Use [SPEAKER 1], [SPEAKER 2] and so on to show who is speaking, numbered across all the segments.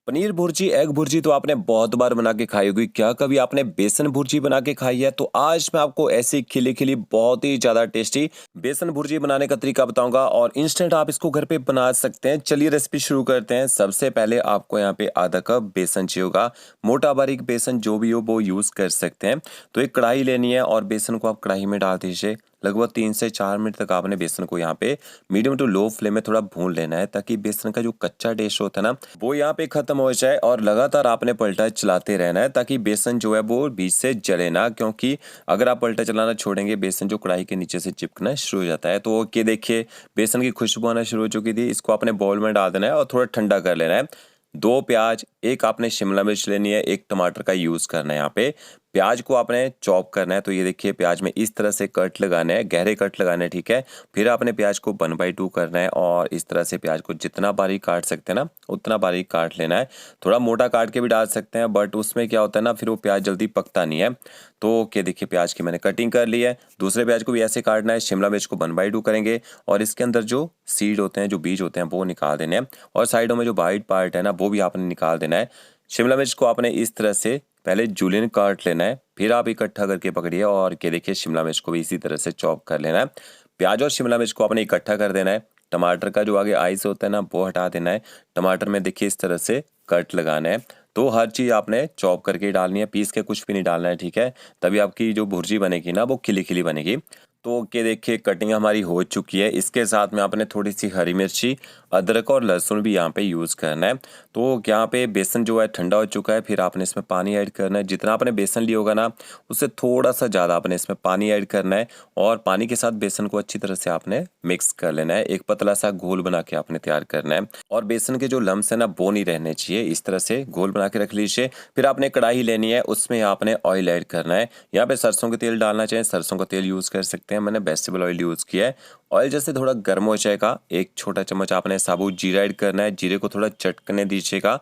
[SPEAKER 1] Paneer bhurji, egg bhurji तो आपने बहुत बार बना के खाई होगी। क्या कभी आपने बेसन भुर्जी बना के खाई है? तो आज मैं आपको ऐसी खिली-खिली बहुत ही ज़्यादा टेस्टी बेसन भुर्जी बनाने का तरीका बताऊँगा और इंस्टेंट आप इसको घर पे बना सकते हैं। चलिए रेसिपी शुरू करते हैं। सबसे पहले आपको यहाँ पे आधा कप बेसन चाहिए होगा। मोटा बारीक बेसन जो भी हो वो यूज़ कर सकते हैं। तो एक कढ़ाई लेनी है और बेसन को आप कढ़ाई में डाल दीजिए। लगभग 3 से 4 मिनट तक आपने बेसन को यहाँ पे मीडियम टू लो फ्लेम में थोड़ा भून लेना है, ताकि बेसन का जो कच्चा टेस्ट होता है ना वो यहाँ पे खत्म हो जाए। और लगातार आपने पलटा चलाते रहना है, ताकि बेसन जो है वो बीच से जले ना, क्योंकि अगर आप पलटा चलाना छोड़ेंगे बेसन जो कढ़ाई के नीचे से चिपकना शुरू हो जाता है। तो ये देखिए बेसन की खुशबू आना शुरू हो चुकी थी। इसको आपने बाउल में डाल देना है और थोड़ा ठंडा कर लेना है। 2 प्याज, एक आपने शिमला मिर्च लेनी है, एक टमाटर का यूज़ करना है यहाँ पे। प्याज को आपने चॉप करना है। तो ये देखिए प्याज में इस तरह से कट लगाने हैं, गहरे कट लगाने हैं, ठीक है। फिर आपने प्याज को 1/2 करना है और इस तरह से प्याज को जितना बारीक काट सकते हैं ना उतना बारीक काट लेना है। थोड़ा मोटा काट के भी डाल सकते हैं, बट उसमें क्या होता है ना फिर वो प्याज जल्दी पकता नहीं है। तो क्या देखिए प्याज की मैंने कटिंग कर ली है। दूसरे प्याज को भी ऐसे काटना है। शिमला मिर्च को 1/2 करेंगे और इसके अंदर जो सीड होते हैं, जो बीज होते हैं वो निकाल देने हैं और साइडों में जो वाइट पार्ट है ना वो भी आपने निकाल देना है। शिमला मिर्च को आपने इस तरह से पहले जूलियन काट लेना है, फिर आप इकट्ठा करके पकड़िए और ये देखिए शिमला मिर्च को भी इसी तरह से चॉप कर लेना है। प्याज और शिमला मिर्च को आपने इकट्ठा कर देना है। टमाटर का जो आगे आइस होता है ना वो हटा देना है। टमाटर में देखिए इस तरह से कट लगाना है। तो हर चीज़ आपने चॉप करके डालनी है, पीस के कुछ भी नहीं डालना है, ठीक है। तभी आपकी जो भुर्जी बनेगी ना वो खिली खिली बनेगी। तो ये देखिए कटिंग हमारी हो चुकी है। इसके साथ में आपने थोड़ी सी हरी मिर्ची, अदरक और लहसुन भी यहाँ पे यूज़ करना है। तो यहाँ पे बेसन जो है ठंडा हो चुका है। फिर आपने इसमें पानी ऐड करना है। जितना आपने बेसन लिया होगा ना उससे थोड़ा सा ज़्यादा आपने इसमें पानी ऐड करना है और पानी के साथ बेसन को अच्छी तरह से आपने मिक्स कर लेना है। एक पतला सा घोल बना के आपने तैयार करना है और बेसन के जो लम्स है ना वो नहीं रहने चाहिए। इस तरह से घोल बना के रख लीजिए। फिर आपने कढ़ाई लेनी है, उसमें आपने ऑयल ऐड करना है। यहाँ पे सरसों का तेल डालना चाहिए, सरसों का तेल यूज़ कर सकते हैं। मैंने वेजिटेबल ऑयल यूज़ किया है। ऑयल जैसे थोड़ा गर्म हो जाएगा, 1 छोटा चम्मच आपने साबुत जीरा ऐड करना है। जीरे को थोड़ा चटकने दीजिएगा।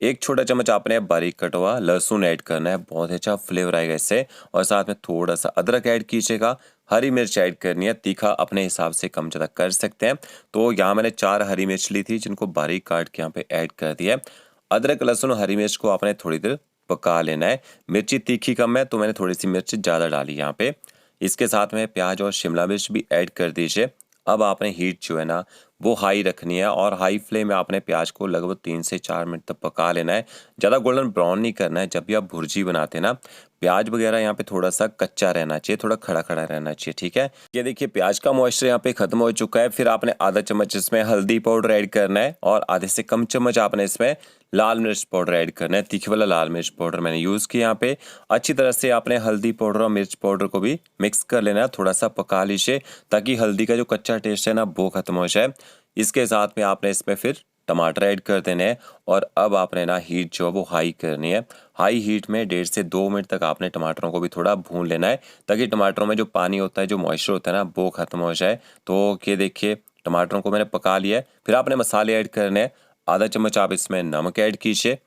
[SPEAKER 1] 1 छोटा चम्मच आपने बारीक कटा हुआ लहसुन ऐड करना है, बहुत अच्छा फ्लेवर आएगा इससे। और साथ में थोड़ा सा अदरक ऐड कीजिएगा। हरी मिर्च ऐड करनी है, तीखा अपने हिसाब से कम ज़्यादा कर सकते हैं। तो यहाँ मैंने 4 हरी मिर्च ली थी जिनको बारीक काट के यहाँ पे ऐड कर दिया है। अदरक लहसुन हरी मिर्च को आपने थोड़ी देर पका लेना है। मिर्ची तीखी कम है तो मैंने थोड़ी सी मिर्च ज़्यादा डाली यहाँ पे। इसके साथ में प्याज और शिमला मिर्च भी ऐड कर दीजिए। अब आपने हीट जो है ना वो हाई रखनी है और हाई फ्लेम में आपने प्याज को लगभग 3 से 4 मिनट तक पका लेना है। ज़्यादा गोल्डन ब्राउन नहीं करना है। जब भी आप भुर्जी बनाते हैं ना प्याज वगैरह यहाँ पे थोड़ा सा कच्चा रहना चाहिए, थोड़ा खड़ा खड़ा रहना चाहिए, ठीक है। ये देखिए प्याज का मॉइस्चर यहाँ पे खत्म हो चुका है। फिर आपने आधा चम्मच इसमें हल्दी पाउडर ऐड करना है और आधे से कम चम्मच आपने इसमें लाल मिर्च पाउडर ऐड करना है। तीखे वाला लाल मिर्च पाउडर मैंने यूज़ किया यहाँ पे। अच्छी तरह से आपने हल्दी पाउडर और मिर्च पाउडर को भी मिक्स कर लेना है। थोड़ा सा पका लीजिए ताकि हल्दी का जो कच्चा टेस्ट है ना वो खत्म हो जाए। इसके साथ में आपने इसमें फिर टमाटर ऐड कर देने हैं और अब आपने ना हीट जो है वो हाई करनी है। हाई हीट में 1.5 से 2 मिनट तक आपने टमाटरों को भी थोड़ा भून लेना है, ताकि टमाटरों में जो पानी होता है, जो मॉइस्चर होता है ना वो खत्म हो जाए। तो ये देखिए टमाटरों को मैंने पका लिया है। फिर आपने मसाले ऐड करने हैं। आधा चम्मच आप इसमें नमक ऐड कीजिए।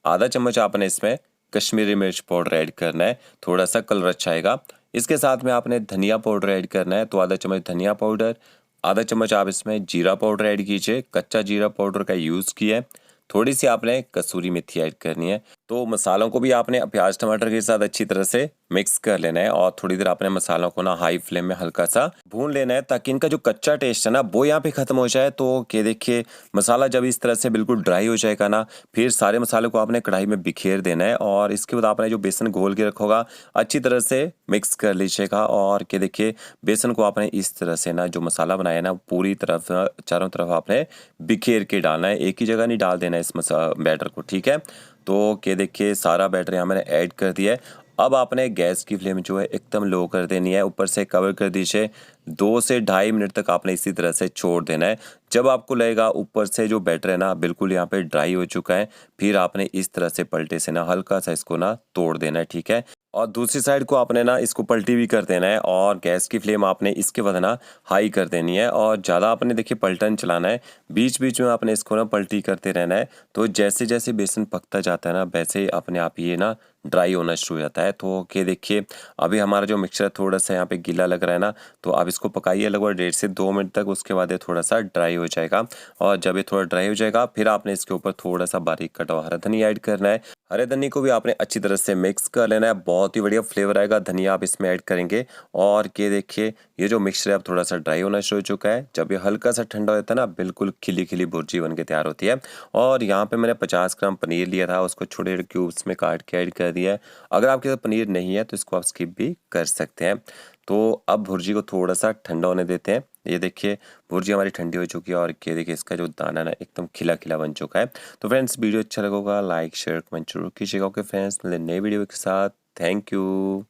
[SPEAKER 1] आधा चम्मच आपने इसमें कश्मीरी मिर्च पाउडर ऐड करना है, थोड़ा सा कलर अच्छा आएगा। इसके साथ में आपने धनिया पाउडर ऐड करना है, तो आधा चम्मच धनिया पाउडर। आधा चम्मच आप इसमें जीरा पाउडर ऐड कीजिए, कच्चा जीरा पाउडर का यूज़ किया है। थोड़ी सी आपने कसूरी मेथी ऐड करनी है। तो मसालों को भी आपने प्याज टमाटर के साथ अच्छी तरह से मिक्स कर लेना है और थोड़ी देर आपने मसालों को ना हाई फ्लेम में हल्का सा भून लेना है, ताकि इनका जो कच्चा टेस्ट है ना वो यहाँ पे खत्म हो जाए। तो ये देखिए मसाला जब इस तरह से बिल्कुल ड्राई हो जाएगा ना फिर सारे मसालों को आपने कढ़ाई में बिखेर देना है और इसके बाद आपने जो बेसन घोल के रखा होगा अच्छी तरह से मिक्स कर लीजिएगा। और ये देखिए बेसन को आपने इस तरह से ना जो मसाला बनाया ना पूरी तरफ चारों तरफ आपने बिखेर के डालना है, एक ही जगह नहीं डाल देना है इस बैटर को, ठीक है। तो ये देखिए सारा बैटर यहाँ मैंने ऐड कर दिया है। अब आपने गैस की फ्लेम जो है एकदम लो कर देनी है, ऊपर से कवर कर दीजिए। 2 से ढाई मिनट तक आपने इसी तरह से छोड़ देना है। जब आपको लगेगा ऊपर से जो बैटर है ना बिल्कुल यहाँ पे ड्राई हो चुका है, फिर आपने इस तरह से पलटे से ना हल्का सा इसको ना तोड़ देना है, ठीक है। और दूसरी साइड को आपने ना इसको पलटी भी कर देना है और गैस की फ्लेम आपने इसके बाद ना हाई कर देनी है और ज़्यादा आपने देखिए पलटन चलाना है। बीच बीच में आपने इसको ना पलटी करते रहना है। तो जैसे जैसे बेसन पकता जाता है ना वैसे अपने आप ये ना ड्राई होना शुरू हो जाता है। तो ये देखिए अभी हमारा जो मिक्सचर थोड़ा सा यहाँ पे गीला लग रहा है ना, तो आप इसको पकाइए लगभग 1.5 से 2 मिनट तक। उसके बाद ये थोड़ा सा ड्राई हो जाएगा और जब ये थोड़ा ड्राई हो जाएगा फिर आपने इसके ऊपर थोड़ा सा बारीक कटा हुआ हरा धनिया ऐड करना है। हरे धनिया को भी आपने अच्छी तरह से मिक्स कर लेना है। बहुत ही बढ़िया फ्लेवर आएगा धनिया आप इसमें ऐड करेंगे। और ये देखिए ये जो मिक्सचर है अब थोड़ा सा ड्राई होना शुरू हो चुका है। जब ये हल्का सा ठंडा हो जाता है ना, बिल्कुल खिली खिली भुर्जी बन के तैयार होती है। और यहाँ पे मैंने 50 ग्राम पनीर लिया था, उसको छोटे छोटे क्यूब्स में काट के ऐड कर दिया है। अगर आपके पास पनीर नहीं है तो इसको आप स्किप भी कर सकते हैं। तो अब भुर्जी को थोड़ा सा ठंडा होने देते हैं। ये देखिए भुर्जी हमारी ठंडी हो चुकी है और ये देखिए इसका जो दाना ना एकदम खिला खिला बन चुका है। तो फ्रेंड्स वीडियो अच्छा लगा होगा लाइक शेयर कमेंट जरूर कीजिएगा। ओके फ्रेंड्स, मिलते हैं नई वीडियो के साथ। Thank you.